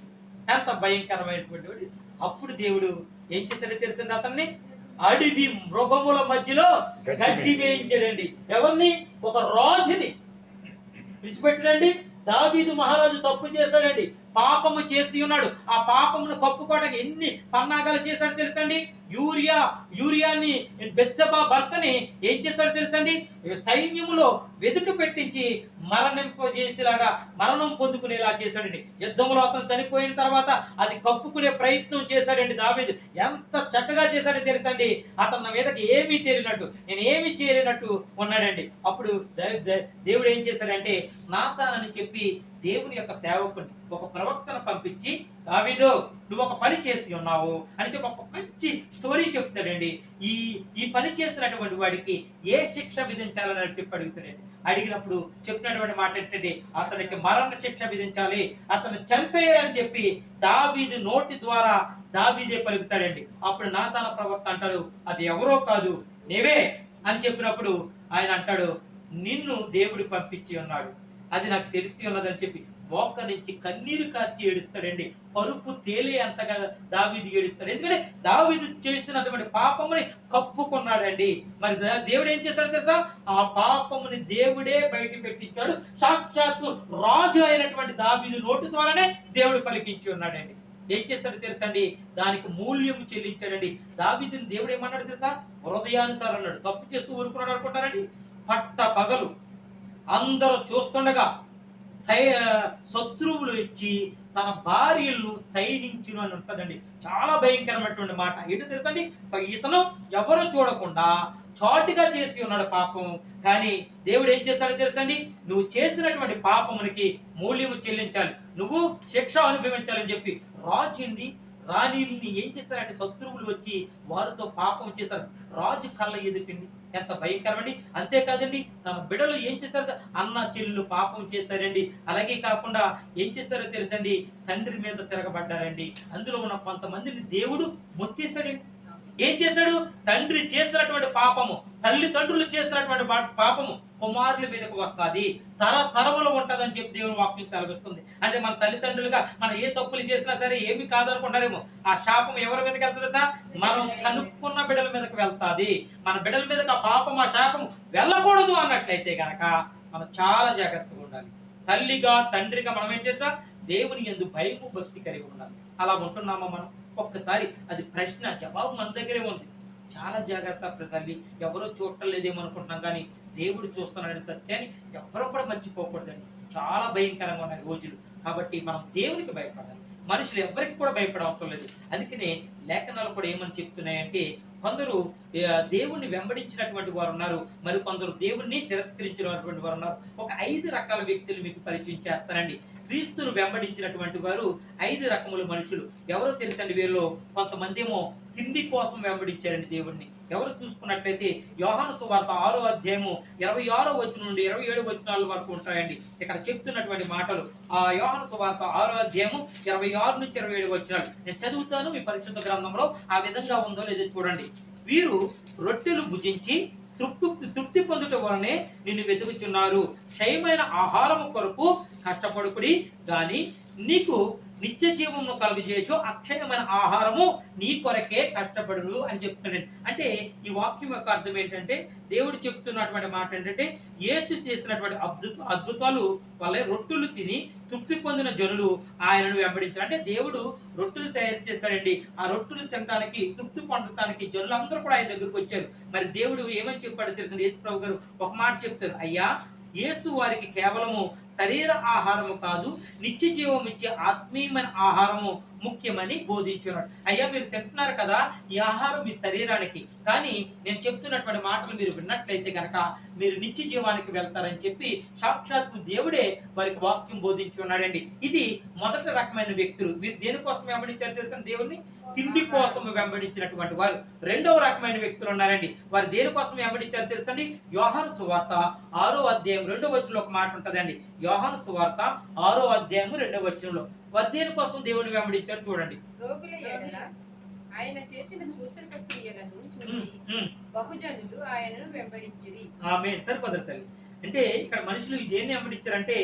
ఎంత భయంకరమైనటువంటి. అప్పుడు దేవుడు ఏం చేశాడో తెలిసింది? అతన్ని అడవి మృగముల మధ్యలో గడ్డి వేయించాడండి. ఎవరిని? ఒక రాజుని విడిచిపెట్టండి. దావీదు మహారాజు తప్పు చేశాడండి, పాపము చేసి ఉన్నాడు. ఆ పాపమును కప్పుకోవడానికి ఎన్ని పన్నాగాలు చేశాడు తెలుసండి? యూరియాని బెత్షెబా భర్తని ఏం చేశాడు తెలుసండి? సైన్యములో వెదుట పెట్టించి మరణింపజేసేలాగా, మరణం పొందుకునేలా చేశాడండి. యుద్ధంలో అతను చనిపోయిన తర్వాత అది కప్పుకునే ప్రయత్నం చేశాడండి దావీదు. ఎంత చక్కగా చేశాడో తెలుసండి? అతని మీదకి ఏమీ తేలినట్టు, నేను ఏమీ చేయలేనట్టు ఉన్నాడండి. అప్పుడు దేవుడు ఏం చేశాడంటే, నాతాన్ అని చెప్పి దేవుని యొక్క సేవకుని, ఒక ప్రవక్తను పంపించి, దావీదు నువ్వు ఒక పని చేసి ఉన్నావు అని చెప్పి ఒక మంచి స్టోరీ చెప్తాడండి. ఈ పని చేసినటువంటి వాడికి ఏ శిక్ష విధించాలని చెప్పి అడుగుతాడండి. అడిగినప్పుడు చెప్పినటువంటి మాట ఏంటంటే, అతనికి మరణ శిక్ష విధించాలి, అతను చంపేయాలని చెప్పి దావీదు నోటి ద్వారా దావీదే పలుకుతాడండి. అప్పుడు నాతాను ప్రవక్త అంటాడు, అది ఎవరో కాదు నీవే అని చెప్పినప్పుడు ఆయన అంటాడు, నిన్ను దేవుడు పంపించి ఉన్నాడు, అది నాకు తెలిసి ఉన్నదని చెప్పి మోక నుంచి కన్నీరు కార్చి ఏడుస్తాడండి. పరుపు తేలే అంతగా దావీదు ఏడుస్తాడు. ఎందుకంటే దావీదు చేసినటువంటి పాపముని కప్పుకున్నాడండి. మరి దేవుడు ఏం చేశాడు తెలుసా? ఆ పాపముని దేవుడే బయట పెట్టించాడు. సాక్షాత్తు రాజు అయినటువంటి దావీదు నోటి ద్వారానే దేవుడు పలికించి ఉన్నాడండి. ఏం చేస్తాడు తెలుసండి? దానికి మూల్యం చెల్లించాడండి. దావీదుని దేవుడు ఏమన్నాడు తెలుసా? హృదయానుసారం అన్నాడు. తప్పు చేస్తూ ఊరుకున్నాడు అనుకుంటారండి? పట్ట పగలు అందరూ చూస్తుండగా శత్రువులు వచ్చి తన భార్యలను సైనించును అని ఉంటుందండి. చాలా భయంకరమైనటువంటి మాట. ఏంటో తెలుసండి? ఇతను ఎవరు చూడకుండా చాటుగా చేసి ఉన్నాడు పాపం. కానీ దేవుడు ఏం చేస్తాడో తెలుసండి? నువ్వు చేసినటువంటి పాపమునికి మూల్యము చెల్లించాలి, నువ్వు శిక్ష అనుభవించాలని చెప్పి రాజుని రాణిని ఏం చేస్తారంటే, శత్రువులు వచ్చి వారితో పాపం చేశారు. రాజు కళ్ళ ఎదుటండి. ఎంత భయంకరమండి. అంతేకాదండి, తన బిడ్డలు ఏం చేశారు? అన్న చెల్లెలు పాపం చేశారండి. అలాగే కాకుండా ఏం చేశారో తెలుసండి? తండ్రి మీద తిరగబడ్డారండి. అందులో ఉన్న కొంతమందిని దేవుడు మొత్తేశాడండి. ఏం చేశాడు? తండ్రి చేసినటువంటి పాపము, తల్లిదండ్రులు చేసినటువంటి పాపము కుమారుల మీదకు వస్తుంది, తరములు ఉంటుందని చెప్పి దేవుని వాక్యం సెలవిస్తుంది. అంటే మన తల్లిదండ్రులుగా మనం ఏ తప్పులు చేసినా సరే ఏమి కాదనుకుంటారేమో, ఆ శాపం ఎవరి మీదకి వెళ్తుందా? మనం కనుక్కున్న బిడ్డల మీదకి వెళ్తాది. మన బిడ్డల మీదకి ఆ పాపం, ఆ శాపం వెళ్ళకూడదు అన్నట్లయితే గనక మనం చాలా జాగ్రత్తగా ఉండాలి. తల్లిగా తండ్రిగా మనం ఏం చేస్తాం? దేవుని యందు భయము భక్తి కలిగి ఉండాలి. అలా ఉంటున్నామా మనం? ఒక్కసారి అది ప్రశ్న, జవాబు మన దగ్గరే ఉంది. చాలా జాగ్రత్త తల్లి. ఎవరో చూడటం లేదేమో అనుకుంటున్నాం, కానీ దేవుడు చూస్తున్నాడని సత్యాన్ని ఎవరో కూడా మర్చిపోకూడదండి. చాలా భయంకరంగా ఉన్నాయి రోజులు. కాబట్టి మనం దేవునికి భయపడాలి, మనుషులు ఎవరికి కూడా భయపడే అవసరం లేదు. అందుకనే లేఖనాలు కూడా ఏమని చెప్తున్నాయంటే, కొందరు దేవుణ్ణి వెంబడించినటువంటి వారు ఉన్నారు, మరి కొందరు దేవుణ్ణి తిరస్కరించినటువంటి వారు ఉన్నారు. ఒక 5 రకాల వ్యక్తులు మీకు పరిచయం చేస్తానండి. క్రీస్తును వెంబడించినటువంటి వారు 5 రకముల మనుషులు. ఎవరో తెలుసండి? వీరిలో కొంతమంది ఏమో తిండి కోసం వెంబడించారండి దేవుణ్ణి. ఎవరు చూసుకున్నట్లయితే యోహాను సువార్త 6వ అధ్యాయము 26వ వచనం నుండి 27వ వచనాల వరకు ఉంటాయండి ఇక్కడ చెప్తున్నటువంటి మాటలు. ఆ యోహాను సువార్త 6వ అధ్యాయము 26 నుంచి 27 వచనాలు నేను చదువుతాను. మీ పరిశుద్ధ గ్రంథంలో ఆ విధంగా ఉందో లేదో చూడండి. వీరు రొట్టెలు భుజించి తృప్తి పొందుట వలనే నిన్ను వెతుకుచున్నారు. క్షయమైన ఆహారము కొరకు కష్టపడుకుడి గాని నీకు నిత్య జీవము కలుగజేయచ్చు అక్షయమైన ఆహారము నీ కొరకే కష్టపడును అని చెప్తున్నాడు. అంటే ఈ వాక్యం యొక్క అర్థం ఏంటంటే దేవుడు చెప్తున్నటువంటి మాట ఏంటంటే యేసు చేసినటువంటి అద్భుతాలు వల్ల రొట్టెలు తిని తృప్తి పొందిన జనులు ఆయనను వెంబడించారు. అంటే దేవుడు రొట్టెలు తయారు చేశాడండి. ఆ రొట్టెలు తినడానికి తృప్తి పొందడానికి జనులందరూ కూడా ఆయన దగ్గరకు వచ్చారు. మరి దేవుడు ఏమని చెప్పాడో తెలుసు, యేసు ప్రభు గారు ఒక మాట చెప్తారు, అయ్యా యేసు వారికి కేవలము శరీర ఆహారము కాదు, నిత్య జీవం ఇచ్చే ఆత్మీయమైన ఆహారము ముఖ్యమని బోధించున్నాడు. అయ్యా మీరు తింటున్నారు కదా, ఈ ఆహారం మీ శరీరానికి, కానీ నేను చెప్తున్నటువంటి మాటలు మీరు విన్నట్లయితే కనుక మీరు నిత్య జీవానికి వెళ్తారని చెప్పి సాక్షాత్తు దేవుడే వారికి వాక్యం బోధించి ఉన్నాడండి. ఇది మొదటి రకమైన వ్యక్తులు. వీరు దేనికోసం వెంబడించారు తెలుసా? దేవుణ్ణి తిండి కోసం వెంబడించినటువంటి వారు. రెండవ రకమైన వ్యక్తులు ఉన్నారండి. వారు దేనికోసం వెంబడించారు తెలుసండి? యోహాను సువార్త 6వ అధ్యాయం 2వ వచనంలో ఒక మాట ఉంటదండి. యోహాను సువార్త 6వ అధ్యాయం 2వ వచనంలో వారు దేనికోసం దేవుని వెంబడించారు చూడండి. రోగుల ఎడల ఆయన చేసిన సూచక క్రియలను చూసి బహుజనులు ఆయనను వెంబడించిరి. ఆమేన్. సరిపోదు తల్లి. అంటే ఇక్కడ మనుషులు దేన్ని వెంబడించారంటే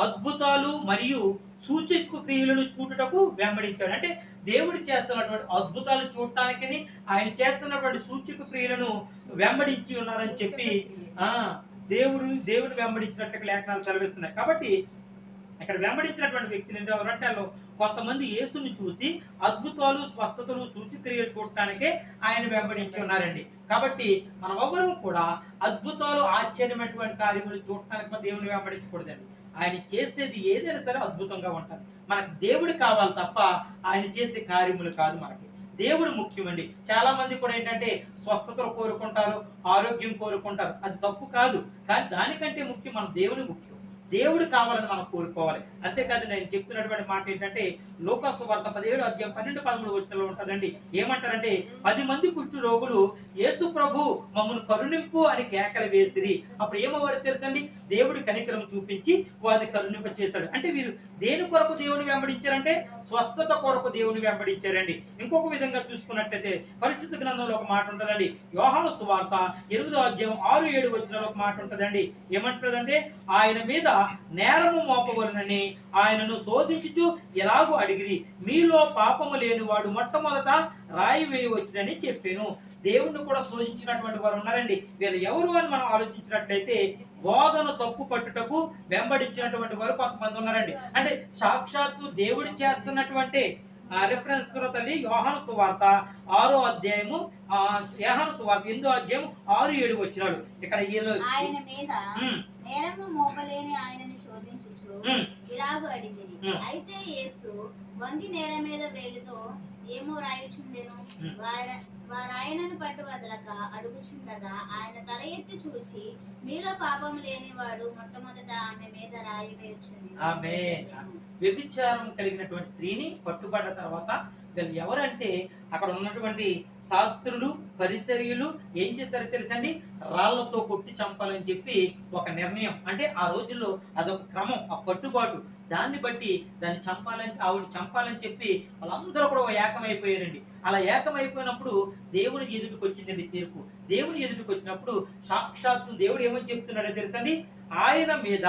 అద్భుతాలు మరియు సూచక క్రియలను చూడటకు వెంబడించాడు. అంటే దేవుడు చేస్తున్నటువంటి అద్భుతాలు చూడటానికి ఆయన చేస్తున్నటువంటి సూచక క్రియలను వెంబడించి ఉన్నారని చెప్పి దేవుడు వెంబడించినట్టు లేఖనాలు సెలవిస్తున్నాయి. కాబట్టి ఇక్కడ వెంబడించినటువంటి వ్యక్తులు ఎవరంటే కొంతమంది యేసుని చూసి అద్భుతాలు స్వస్థతలు సూచక్రియలు చూడటానికే ఆయన వెంబడించి ఉన్నారండి. కాబట్టి మనం ఎవరు కూడా అద్భుతాలు ఆశ్చర్యమైనటువంటి కార్యములు చూడటానికి దేవుని వెంబడించకూడదండి. ఆయన చేసేది ఏదైనా సరే అద్భుతంగా ఉంటుంది. మనకు దేవుడు కావాలి తప్ప ఆయన చేసే కార్యములు కాదు. మనకి దేవుడు ముఖ్యమండి. చాలా మంది కూడా ఏంటంటే స్వస్థతలు కోరుకుంటారు, ఆరోగ్యం కోరుకుంటారు. అది తప్పు కాదు, కానీ దానికంటే ముఖ్యం మన దేవుని ముఖ్యం. దేవుడు కావాలని మనం కోరుకోవాలి. అంతేకాదు నేను చెప్తున్నటువంటి మాట ఏంటంటే లూకా సువార్త 17వ అధ్యాయం 12-13 వచనంలో ఉంటుందండి. ఏమంటారంటే 10 మంది కుష్టు రోగులు యేసు ప్రభు మమ్మల్ని కరుణింపు అని కేకలు వేసిరి. అప్పుడు ఏమవ్వారు తెలుసండి? దేవుడు కనికరం చూపించి వారిని కరుణింప చేశాడు. అంటే వీరు దేని కొరకు దేవుని వెంబడించారంటే స్వస్థత కొరకు దేవుని వెంబడించారండి. ఇంకొక విధంగా చూసుకున్నట్లయితే పరిశుద్ధ గ్రంథంలో ఒక మాట ఉంటుందండి. యోహాను సువార్త 8వ అధ్యాయం 6-7 వచనంలో ఒక మాట ఉంటుందండి. ఏమంటుందంటే ఆయన మీద నేరము మోపవలనని ఆయనను శోధించుచు ఎలాగూ అడిగిరి. మీలో పాపము లేనివాడు మొట్టమొదట రాయి వేయవచ్చునని చెప్పాను. దేవుణ్ణి కూడా శోధించినటువంటి వారు ఉన్నారండి. వీరు ఎవరు అని మనం ఆలోచించినట్లయితే బోధన తప్పు పట్టుటకు వెంబడించినటువంటి వారు కొంతమంది ఉన్నారండి. అంటే సాక్షాత్తు దేవుడు చేస్తున్నటువంటి రిఫరెన్స్ తల్లి యోహాను సువార్త 6వ అధ్యాయము యోహాను సువార్త 8వ అధ్యాయం 6-7 వచనాలు. ఇక్కడ ఆయన మీద నేరము మోపలేని ఆయనను శోధించుచు ఇలాగు అడిగిరి. అయితే యేసు వంగి నేల మీద వేలితో ఏమో రాయుచుండెను. వారాయనను పట్టు వదలక అడుగుచుండగా ఆయన తల ఎత్తి చూచి మీలో పాపం లేనివాడు మొట్టమొదట ఆమె మీద రాయి వేయుచుండెను. ఆమేన్. వ్యభిచారం కలిగినటువంటి స్త్రీని పట్టుబడ్డ తర్వాత వీళ్ళు ఎవరంటే అక్కడ ఉన్నటువంటి శాస్త్రులు పరిసర్యులు ఏం చేశారో తెలుసండి? రాళ్లతో కొట్టి చంపాలని చెప్పి ఒక నిర్ణయం. అంటే ఆ రోజుల్లో అదొక క్రమం, ఆ పట్టుబాటు. దాన్ని బట్టి దాన్ని చంపాలని చెప్పి వాళ్ళందరూ కూడా ఏకమైపోయారండి. అలా ఏకమైపోయినప్పుడు దేవుని ఎదుటికి వచ్చిందండి తీర్పు. దేవుని ఎదుటికి వచ్చినప్పుడు సాక్షాత్తు దేవుడు ఏమని చెప్తున్నాడో తెలుసండి? ఆయన మీద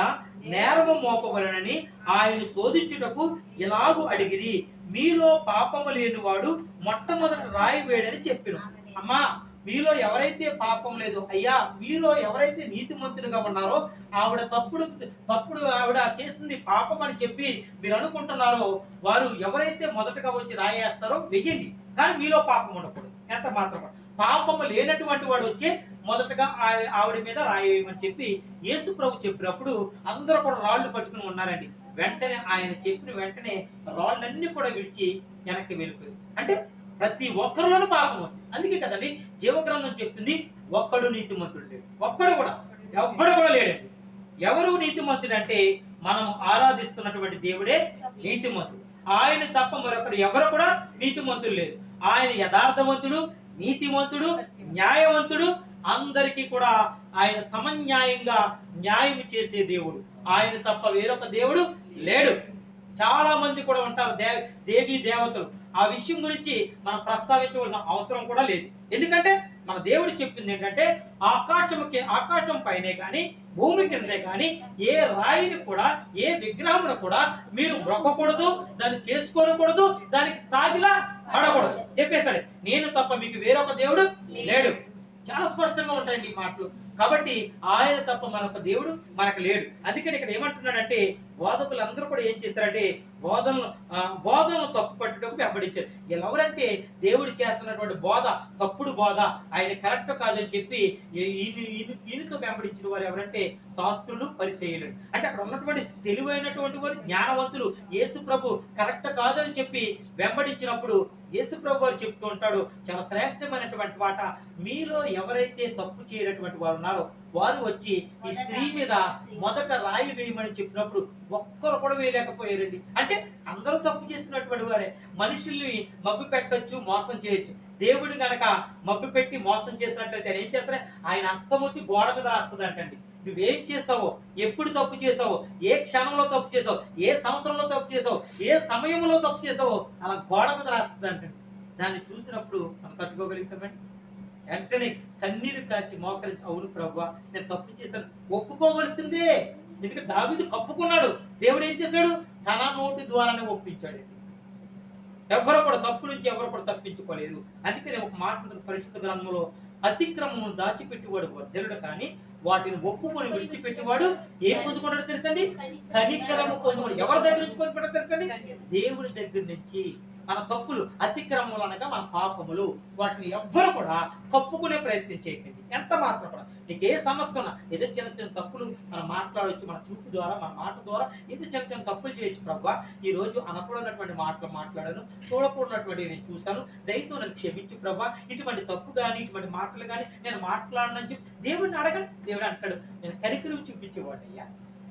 నేరము మోపవలనని ఆయన శోధించుటకు ఎలాగూ అడిగిరి. మీలో పాపము లేనివాడు మొట్టమొదట రాయి వేయడని చెప్పిను. అమ్మా మీలో ఎవరైతే పాపం లేదు, అయ్యా మీలో ఎవరైతే నీతిమంతులుగా ఉన్నారో ఆవిడ తప్పుడు ఆవిడ చేసింది పాపం అని చెప్పి మీరు అనుకుంటున్నారో వారు ఎవరైతే మొదటగా వచ్చి రాయేస్తారో వెయ్యండి, కానీ మీలో పాపం ఉండకూడదు. ఎంత మాత్రం పాపము లేనటువంటి వాడు వచ్చి మొదటగా ఆవిడ మీద రాయేయమని చెప్పి యేసు ప్రభు చెప్పినప్పుడు అందరూ కూడా రాళ్ళు పట్టుకుని ఉన్నారండి. వెంటనే ఆయన చెప్పిన వెంటనే రాళ్ళన్నీ కూడా విడిచి వెనక్కి వెళ్ళిపోయారు. అంటే ప్రతి ఒక్కరిలోనూ పాపం ఉంది. అందుకే కదండి జీవగ్రంథం చెప్తుంది ఒక్కడు నీతిమంతుడు లేడు. ఒక్కడు కూడా ఎవ్వడు కూడా లేడండి. ఎవరు నీతిమంతుడు అంటే మనం ఆరాధిస్తున్నటువంటి దేవుడే నీతిమంతుడు. ఆయన తప్ప మరొకరు ఎవరు కూడా నీతిమంతులు లేదు. ఆయన యథార్థవంతుడు, నీతిమంతుడు, న్యాయవంతుడు. అందరికీ కూడా ఆయన సమన్యాయంగా న్యాయం చేసే దేవుడు. ఆయన తప్ప వేరొక దేవుడు లేడు. చాలా మంది కూడా ఉంటారు దేవీ దేవతలు. ఆ విషయం గురించి మనం ప్రస్తావించవలసిన అవసరం కూడా లేదు. ఎందుకంటే మన దేవుడు చెప్పింది ఏంటంటే ఆకాశం పైనే కానీ భూమి కిందే కానీ ఏ రాయిని కూడా ఏ విగ్రహమును కూడా మీరు మొక్కకూడదు, దాన్ని చేసుకోకూడదు, దానికి సాగిలా పడకూడదు చెప్పేశాడు. నేను తప్ప మీకు వేరొక దేవుడు లేడు. చాలా స్పష్టంగా ఉంటాయండి ఈ మాటలు. కాబట్టి ఆయన తప్ప మరొక దేవుడు మనకు లేడు. అందుకని ఇక్కడ ఏమంటున్నాడంటే బోధకులందరూ కూడా ఏం చేశారంటే బోధనలు తప్పు పట్టుటకు వెంబడించారు. ఎవరంటే దేవుడు చేస్తున్నటువంటి బోధ తప్పుడు బోధ, ఆయన కరెక్ట్ కాదని చెప్పి ఈయనతో వెంబడించిన వారు ఎవరంటే శాస్త్రులు, పరిసయ్యులు. అంటే అక్కడ ఉన్నటువంటి తెలివైనటువంటి వారు, జ్ఞానవంతులు యేసు ప్రభు కరెక్ట్ కాదని చెప్పి వెంబడించినప్పుడు యేసు ప్రభు వారు చెప్తూ ఉంటాడు, చాలా శ్రేష్టమైనటువంటి మాట, మీలో ఎవరైతే తప్పు చేయనటువంటి వారు ఉన్నారో వారు వచ్చి ఈ స్త్రీ మీద మొదట రాయి వేయమని చెప్పినప్పుడు ఒక్కరు కూడా వేయలేకపోయారండి. అంటే అందరూ తప్పు చేసినటువంటి వారే. మనుషుల్ని మబ్బు పెట్టొచ్చు, మోసం చేయొచ్చు. దేవుడు గనక మబ్బు పెట్టి మోసం చేసినట్లయితే ఆయన ఏం చేస్తారే, ఆయన హస్తం వచ్చి గోడ మీద రాస్తుంది అంటండి. నువ్వేం చేస్తావో, ఎప్పుడు తప్పు చేసావో, ఏ క్షణంలో తప్పు చేసావు, ఏ సంవత్సరంలో తప్పు చేసావు, ఏ సమయంలో తప్పు చేసావో అలా గోడ మీద రాస్తుంది అంటండి. దాన్ని చూసినప్పుడు మనం తట్టుకోగలుగుతామండి. వెంటనే కన్నీరు కాచి మోకరించి, అవును ప్రభువా నేను తప్పు చేశాను, ఒప్పుకోవలసిందే. ఎందుకంటే దావీదు కప్పుకున్నాడు. దేవుడు ఏం చేశాడు, తన నోటి ద్వారానే ఒప్పించాడు. ఎవరు కూడా తప్పు నుంచి ఎవరు కూడా తప్పించుకోలేరు. అందుకని ఒక మాట ఉంటుంది పరిశుద్ధ గ్రంథంలో, అతిక్రమము దాచిపెట్టేవాడు వర్ధనుడు కానీ వాటిని ఒప్పుకొని విడిచిపెట్టేవాడు ఏం పొందుకుంటాడో తెలుసండి, కనికరము పొందుకోడు. ఎవరి దగ్గర నుంచి పొందుకుంటాడో తెలుసండి, దేవుడి దగ్గర నుంచి. మన తప్పులు, అతిక్రమములు అనగా మన పాపములు, వాటిని ఎవ్వరు కూడా కప్పుకునే ప్రయత్నం చేయకండి. ఎంత మాత్రం కూడా నీకు ఏ సమస్య ఉన్నా, ఏదో చిన్న చిన్న తప్పులు మనం మాట్లాడవచ్చు, మన చూపు ద్వారా, మన మాట ద్వారా ఏదో చిన్న చిన్న తప్పులు చేయొచ్చు. ప్రభువా ఈ రోజు అనకూడనటువంటి మాటలు మాట్లాడాను, చూడకూడనటువంటి నేను చూశాను, దయతో నన్ను క్షమించు ప్రభువా, ఇటువంటి తప్పు కానీ ఇటువంటి మాటలు కానీ నేను మాట్లాడనని చెప్పి దేవుడిని అడగండి. దేవుడు అంటాడు, నేను కనికరం చూపించేవాడిని అయ్యా,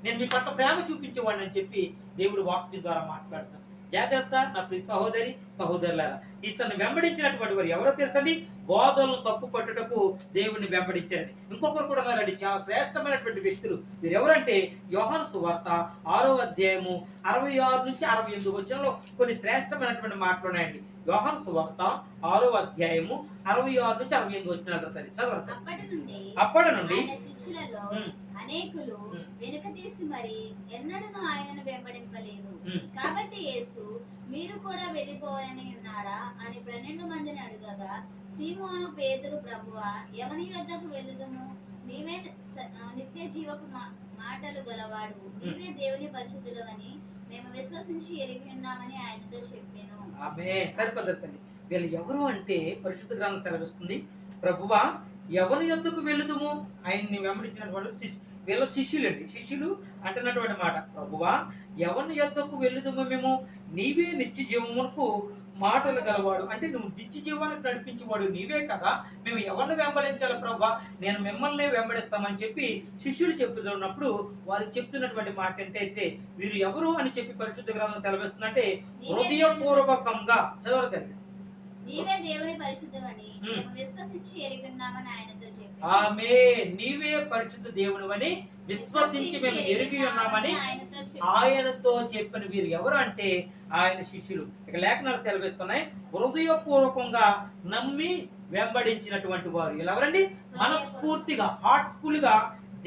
నేను మీ పట్ల ప్రేమ చూపించేవాడిని అని చెప్పి దేవుడు వాక్యం ద్వారా మాట్లాడుతాను. జాగ్రత్త నా ప్రియ సహోదరి సహోదరులారా, ఇతను వెంబడించినటువంటి వారు ఎవరో తెలుసండి, బోధనలు తప్పు పట్టుటకు దేవుడిని వెంబడించారండి. ఇంకొకరు కూడా ఉన్నారండి, చాలా శ్రేష్టమైనటువంటి వ్యక్తులు. వీరు ఎవరంటే యోహాను సువార్త 6వ అధ్యాయము 66 నుంచి 68 వచనంలో కొన్ని శ్రేష్టమైనటువంటి మాటలు ఉన్నాయండి. యోహాను సువార్త 6వ అధ్యాయము 66 నుంచి 68 వచనాలు చదవండి. అప్పటి నుండి అనేకులు వెనుక తీసి మరి ఎన్నడూ ఆయనను వెంబడింపలేదు. కాబట్టి యేసు, మీరు కూడా వెళ్ళిపోవాలని ఉన్నారా అని 12 మందిని అడుగగా, సీమోను పేతురు, ప్రభువా ఎవని వద్దకు వెళ్ళుదుము, నీవే నిత్య జీవపు మాటలు గలవాడు, నీవే దేవుని పరిశుద్ధుడు అని మేము విశ్వసించి ఎరిగి ఉన్నామని ఆయనతో చెప్పాను. ఆమేన్. సరిపడతండి. వీళ్ళు ఎవరు అంటే పరిశుద్ధ గ్రంథం సెలవిస్తుంది, ప్రభువా ఎవరి యొద్దకు వెళ్ళుదుము, ఆయన్ని వెంబడించినటువంటి వీళ్ళ శిష్యులండి. శిష్యులు అంటున్నటువంటి మాట, ప్రభువా ఎవరి యొద్దకు వెళ్ళుదుము మేము, నీవే నిత్య జీవమునకు మాటలు గలవాడు. అంటే నువ్వు నిత్య జీవానికి నడిపించేవాడు నీవే కదా, మేము ఎవరిని వెంబడించాలి ప్రభువా, నేను మిమ్మల్ని వెంబడిస్తామని చెప్పి శిష్యులు చెప్తున్నప్పుడు వారు చెప్తున్నటువంటి మాట ఏంటంటే, వీరు ఎవరు అని చెప్పి పరిశుద్ధ గ్రంథం సెలవిస్తుందంటే, హృదయపూర్వకంగా చదవరు, నీవే దేవుని పరిశుద్ధుడని మేము విశ్వసించి ఎరిగిన్నామని ఆయనతో చెప్పారు. ఆమేన్. నీవే పరిశుద్ధ దేవునివని విశ్వసించి మేము ఎరిగి ఉన్నామని ఆయనతో చెప్పిన వీరు ఎవరు అంటే ఆయన శిష్యులు. ఇక లేఖనాలు సెలవిస్తున్నాయి, హృదయపూర్వకంగా నమ్మి వెంబడించినటువంటి వారు. ఎవరండి? మనస్ఫూర్తిగా హార్ట్ఫుల్ గా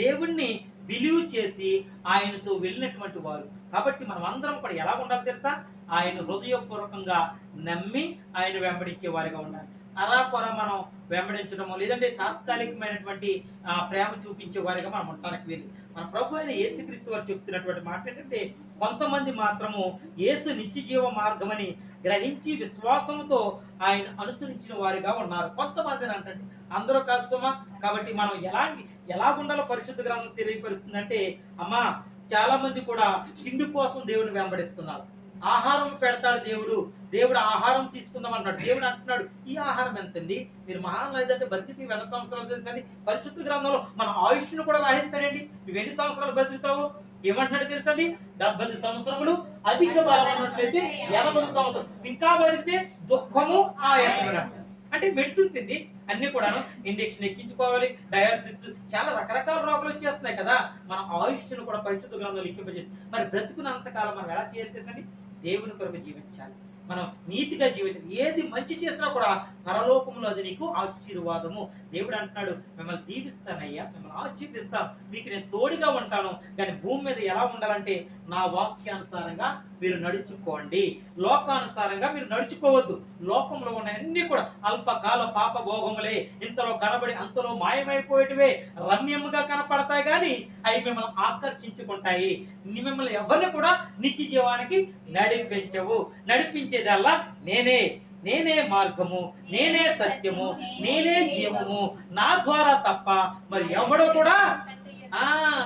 దేవుణ్ణి బిలీవ్ చేసి ఆయనతో వెళ్ళినటువంటి వారు. కాబట్టి మనం అందరం కూడా ఎలా ఉండాలి తెలుసా, ఆయన హృదయపూర్వకంగా నమ్మి ఆయన వెంబడించే వారిగా ఉండాలి. అరాకొర మనం వెంబడించడము, లేదంటే తాత్కాలికమైనటువంటి ప్రేమ చూపించే వారిగా మనం ఉండడానికి వీలు. మన ప్రభు అయిన యేసుక్రీస్తు వారు చెప్తున్నటువంటి మాట ఏంటంటే, కొంతమంది మాత్రము యేసు నిత్య జీవ మార్గమని గ్రహించి విశ్వాసంతో ఆయన అనుసరించిన వారిగా ఉన్నారు. కొంతమంది అంటే అందరూ కాదు సుమా. కాబట్టి మనం ఎలాగుండాలో పరిశుద్ధ గ్రంథం తెలియపరుస్తుందంటే, అమ్మా చాలా మంది కూడా తిండి కోసం దేవుని వెంబడిస్తున్నారు. ఆహారం పెడతాడు దేవుడు ఆహారం తీసుకుందాం అంటున్నాడు. దేవుడు అంటున్నాడు, ఈ ఆహారం ఎంతండి, మీరు మహాన్ లేదంటే బతికితే 100 సంవత్సరాలు తెలుసండి. పరిశుద్ధ గ్రంథంలో మన ఆయుష్ను కూడా రాయిస్తాడండి. నువ్వు ఎన్ని సంవత్సరాలు బతుకుతావు ఏమంటున్నాడు తెలుసండి, 70 సంవత్సరములు అధిక బలం ఉన్నట్లయితే 80 సంవత్సరాలు ఇంకా బతికితే దుఃఖము ఆయాసము. అంటే మెడిసిన్స్ అండి అన్ని కూడా ఇంజెక్షన్ ఎక్కించుకోవాలి, డయాలసిస్, చాలా రకరకాల రోగాలు వచ్చేస్తున్నాయి కదా. మన ఆయుష్ను కూడా పరిశుద్ధ గ్రంథంలో లిఖింపజేస్తుంది. మరి బ్రతుకున్నంతకాలం మనం ఎలా చేయాలి తెలుసండి, దేవుని కొరకు జీవించాలి, మనం నీతిగా జీవించాలి. ఏది మంచి చేసినా కూడా పరలోకంలో అది నీకు ఆశీర్వాదము. దేవుడు అంటున్నాడు, మిమ్మల్ని దీవిస్తానయ్యా, మిమ్మల్ని ఆశీర్దిస్తాను, మీకు నేను తోడుగా ఉంటాను. కానీ భూమి మీద ఎలా ఉండాలంటే నా వాక్యానుసారంగా మీరు నడుచుకోండి, లోకానుసారంగా మీరు నడుచుకోవద్దు. లోకంలో ఉన్న అన్ని కూడా అల్పకాల పాప భోగములే, ఇంతలో కనబడి అంతలో మాయమైపోయేటివే, రమ్యముగా కనపడతాయి కానీ అవి మిమ్మల్ని ఆకర్షించుకుంటాయి. మిమ్మల్ని ఎవరిని కూడా నిత్య జీవానికి నడిపించవు. నడిపించేదల్లా నేనే మార్గము, నేనే సత్యము, నేనే జీవము, నా ద్వారా తప్ప మరి ఎవడు కూడా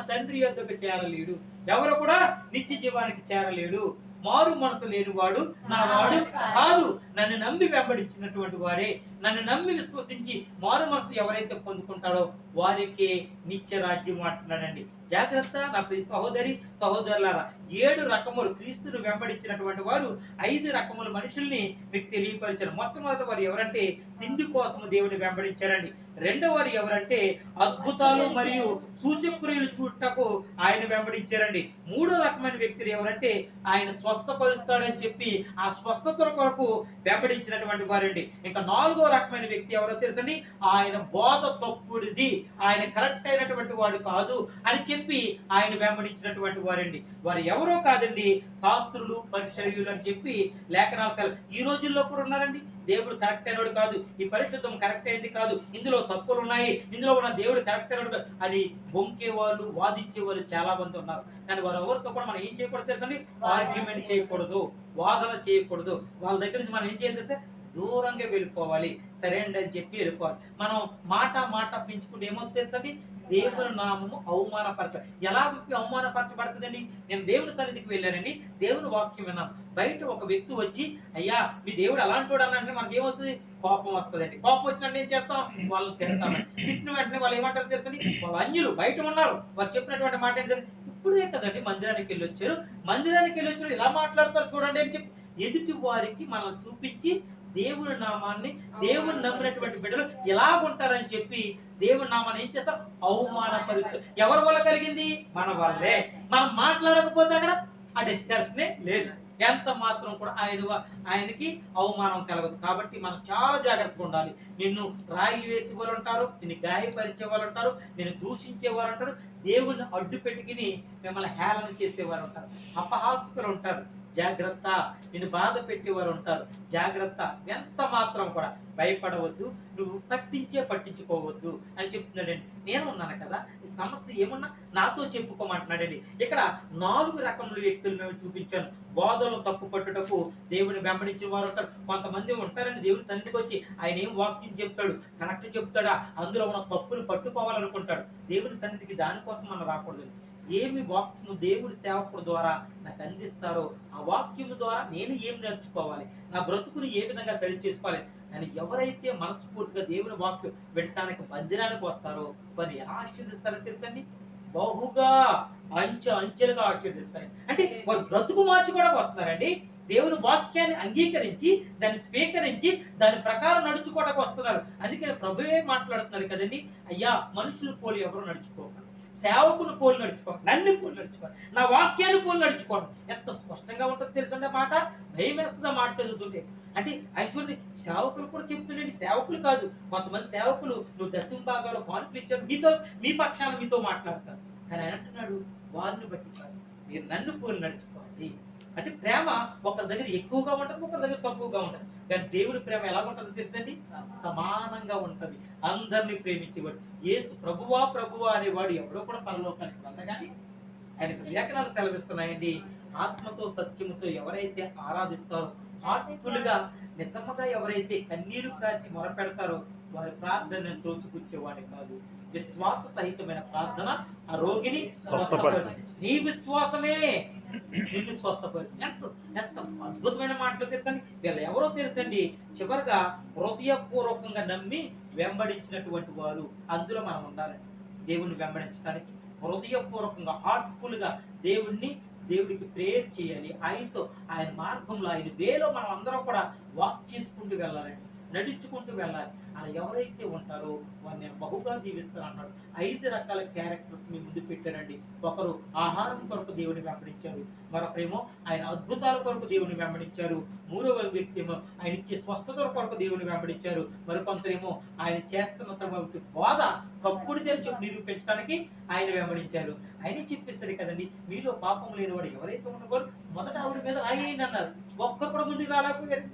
తండ్రి యొద్దకు చేరలేడు, ఎవరు కూడా నిత్య జీవానికి చేరలేడు. మారు మనసు లేనివాడు నా వాడు కాదు. నన్ను నమ్మి వెంబడించినటువంటి వారే, నన్ను నమ్మి విశ్వసించి మారు మనసు ఎవరైతే పొందుకుంటాడో వారికి నిత్య రాజ్యం అంటున్నాడండి. జాగ్రత్త నా ప్రియ సహోదరి సహోదరులారా, 7 రకములు క్రీస్తును వెంబడించినటువంటి వారు 5 రకముల మనుషుల్ని మీకు తెలియపరిచారు. మొట్టమొదటి వారు ఎవరంటే తిండి కోసము దేవుని వెంబడించారండి. రెండవ వారు ఎవరంటే అద్భుతాలు మరియు సూచక్రియలు చూడటకు ఆయన వెంబడించారండి. మూడో రకమైన వ్యక్తులు ఎవరంటే ఆయన స్వస్థపరుస్తాడని చెప్పి ఆ స్వస్థతల కొరకు వెంబడించినటువంటి వారండి. ఇంకా 4వ రకమైన వ్యక్తి ఎవరో తెలుసండి, ఆయన బోధ తప్పుడిది, ఆయన కరెక్ట్ అయినటువంటి వాడు కాదు అని చెప్పి ఆయన వెంబడించినటువంటి వారండి. వారు ఎవరో కాదండి, శాస్త్రులు పరిచర్యులు అని చెప్పి లేఖనాలు ఈ రోజుల్లో కూడా ఉన్నారండి. దేవుడు కరెక్ట్ అయినడు కాదు, ఈ పరిశుద్ధం కరెక్ట్ అయింది కాదు, ఇందులో తప్పులు ఉన్నాయి, ఇందులో ఉన్న దేవుడు కరెక్ట్ అయినడు అని బొంకే వాళ్ళు వాదించే వాళ్ళు చాలా మంది ఉన్నారు. కానీ వారు ఎవరితో కూడా మనం ఏం చేయకూడదు తెలుసండి, ఆర్గ్యుమెంట్ చేయకూడదు, వాదన చేయకూడదు. వాళ్ళ దగ్గర నుంచి మనం ఏం చేయాలి తెలుసా, దూరంగా వెళ్ళిపోవాలి, సరేండి అని చెప్పి వెళ్ళిపోవాలి. మనం మాట పెంచుకుంటే ఏమవుతుంది తెలుసండి, దేవుని నామము అవమానపరచ. ఎలా అవమానపరచబడుతుందండి? నేను దేవుని సన్నిధికి వెళ్ళానండి, దేవుని వాక్యం విన్నాను, బయట ఒక వ్యక్తి వచ్చి అయ్యా మీ దేవుడు అలాంటి వాడు అంటే మనకి ఏమవుతుంది, కోపం వస్తుందండి. కోపం వచ్చినట్టు ఏం చేస్తాం, వాళ్ళని తింటామని. తిట్టిన వెంటనే వాళ్ళు ఏమంటారు తెలుసండి, వాళ్ళు అన్యులు బయట ఉన్నారు, వారు చెప్పినటువంటి మాట ఏంటంటే ఇప్పుడే కదండి మందిరానికి వెళ్ళి వచ్చారు ఇలా మాట్లాడతారు చూడండి అని చెప్పి ఎదుటి వారికి మనం చూపించి దేవుని నామాన్ని, దేవుని నమ్మినటువంటి బిడ్డలు ఎలాగుంటారని చెప్పి దేవుని నామాన్ని ఏం చేస్తాం, అవమానపరుస్తారు. ఎవరి వల్ల కలిగింది, మన వల్లే. మనం మాట్లాడకపోతే అక్కడ ఆ డిస్కషనే లేదు, ఎంత మాత్రం కూడా ఆయనకి అవమానం కలగదు. కాబట్టి మనం చాలా జాగ్రత్తగా ఉండాలి. నిన్ను రాయి వేసే వాళ్ళు ఉంటారు, నిన్ను గాయపరిచే వాళ్ళు ఉంటారు, నిన్ను దూషించే వారు ఉంటారు, దేవుణ్ణి అడ్డు పెట్టుకుని మిమ్మల్ని హేళన చేసేవారు ఉంటారు, అపహాస్యులు ఉంటారు, జాగ్రత్త. నిన్ను బాధ పెట్టేవారు ఉంటారు, జాగ్రత్త. ఎంత మాత్రం కూడా భయపడవద్దు, నువ్వు పట్టించుకోవద్దు అని చెప్తున్నాడండి. నేను ఉన్నాను కదా, ఈ సమస్య ఏమన్నా నాతో చెప్పుకోమంటున్నాడండి. ఇక్కడ 4 రకముల వ్యక్తులు మేము చూపించాను. బోధనలు తప్పు పట్టుటకు దేవుని వెంబడించిన వారు ఉంటారు. కొంతమంది ఉంటారండి, దేవుని సన్నిధికి వచ్చి ఆయన ఏం వాక్యం చెప్తాడు, కరెక్ట్ చెప్తాడా, అందులో ఉన్న తప్పులు పట్టుకోవాలనుకుంటాడు. దేవుని సన్నిధికి దానికోసం మనం రాకూడదు. ఏమి వాక్యము దేవుడి సేవకుడు ద్వారా నాకు అందిస్తారో ఆ వాక్యము ద్వారా నేను ఏం నేర్చుకోవాలి, నా బ్రతుకుని ఏ విధంగా సరి చేసుకోవాలి అని ఎవరైతే మనస్ఫూర్తిగా దేవుని వాక్యం వినటానికి మందిరానికి వస్తారో వారిని ఎలా ఆశీర్దిస్తారో తెలుసండి, బహుగా అంచెలుగా ఆశీర్దిస్తారు. అంటే వారు బ్రతుకు మార్చుకోవడానికి వస్తున్నారండి. దేవుని వాక్యాన్ని అంగీకరించి దాన్ని స్వీకరించి దాని ప్రకారం నడుచుకోవడానికి వస్తున్నారు. అందుకని ప్రభువే మాట్లాడుతున్నారు కదండి, అయ్యా మనుషులు పోలి ఎవరు నడుచుకోవాలి, సేవకుని పోలి నడుచుకోండి, నన్ను పోలి నడుచుకోండి, నా వాక్యాన్ని పోలి నడుచుకోండి. ఎంత స్పష్టంగా ఉంటుంది తెలుసండి మాట, భయం వేస్తుంది మాట చదువుతుంటే. అంటే ఆయన చూడండి, సేవకులు కూడా చెప్తుండండి, సేవకులు కాదు, కొంతమంది సేవకులు నువ్వు దశమ భాగాలు కాన్ఫ్లిక్ట్ మీతో మీ పక్షాన మీతో మాట్లాడతారు. కానీ ఆయన అంటున్నాడు, వారిని బట్టి కాదు, మీరు నన్ను పోలి నడుచుకోండి. అంటే ప్రేమ ఒకరి దగ్గర ఎక్కువగా ఉంటుంది, ఒకరి దగ్గర తక్కువగా ఉంటుంది. కానీ దేవుని ప్రేమ ఎలా ఉంటుంది తెలుసండి, సమానంగా ఉంటది. అందరినీ ప్రేమించేవాడు. యేసు ప్రభువా అనేవాడు ఎవడో కూడా పరలోకానికి వెళ్ళగానే ఆయనకు లేఖనాలు సెలవిస్తున్నాయండి. ఆత్మతో సత్యముతో ఎవరైతే ఆరాధిస్తారో, హార్ట్ఫుల్ గా నిజంగా ఎవరైతే కన్నీరు కార్చి మొరపెడతారో వారి ప్రార్థనను తోసిపుచ్చేవాడి కాదు. విశ్వాస సహితమైన ప్రార్థన ఆ రోగిని స్వస్థపరచు. నీ విశ్వాసమే నిన్ను స్వస్థపరచు. ఎంత అద్భుతమైన మాటలు తెలుసండి. వీళ్ళు ఎవరో తెలుసండి, చివరిగా హృదయపూర్వకంగా నమ్మి వెంబడించినటువంటి వారు. అందులో మనం ఉండాలండి. దేవుణ్ణి వెంబడించడానికి హృదయపూర్వకంగా హార్ట్ఫుల్ గా దేవుడికి ప్రేయర్ చేయాలి. ఆయనతో ఆయన మార్గంలో ఆయన వేలో మనం అందరం కూడా వాక్ చేసుకుంటూ వెళ్ళాలండి. నడుచుకుంటూ వెళ్ళాలి. అలా ఎవరైతే ఉంటారో వారిని నేను బహుగా దీవిస్తాను అన్నాడు. 5 రకాల క్యారెక్టర్స్ మీ ముందు పెట్టారండి. ఒకరు ఆహారం కొరకు దేవుని వెంబడించారు, మరొకరేమో ఆయన అద్భుతాల కొరకు దేవుని వెంబడించారు, మూడవ వ్యక్తి ఏమో ఆయన ఇచ్చే స్వస్థతల కొరకు దేవుని వెంబడించారు, మరికొందరేమో ఆయన చేస్తున్నటువంటి బోధ తప్పుడుదని చెప్పి నిరూపించడానికి ఆయన వెంబడించారు. ఆయనే చెప్పేస్తాడు కదండి, మీలో పాపం లేనివాడు ఎవరైతే ఉన్నవారు మొదట ఆవిడ మీద రాయేయండి అన్నారు. ఒక్కరు కూడా ముందుకు రాలేకపోయారు,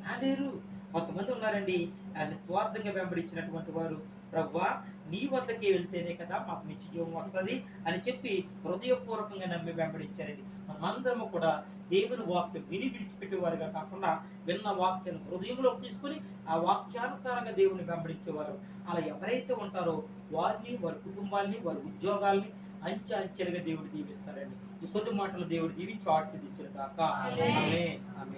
రాలేరు. కొంతమంది ఉన్నారండి ఆయన స్వార్థంగా వెంబడించినటువంటి వారు, ప్రవ్వా నీ వద్దకే వెళ్తేనే కదా మాకు నిత్య జీవం వస్తుంది అని చెప్పి హృదయపూర్వకంగా నమ్మి వెంబడించారండి. మనమందరము కూడా దేవుని వాక్యం విని విడిచిపెట్టేవారుగా కాకుండా విన్న వాక్యాన్ని హృదయంలోకి తీసుకుని ఆ వాక్యానుసారంగా దేవుని వెంబడించేవారు. అలా ఎవరైతే ఉంటారో వారిని, వారి కుటుంబాన్ని, వారి ఉద్యోగాల్ని అంచెలుగా దేవుడు దీవిస్తారండి. ఈ కొద్ది మాటలు దేవుడు దీవించి ఆశీర్వదించును గాక. ఆమేన్. ఆమేన్.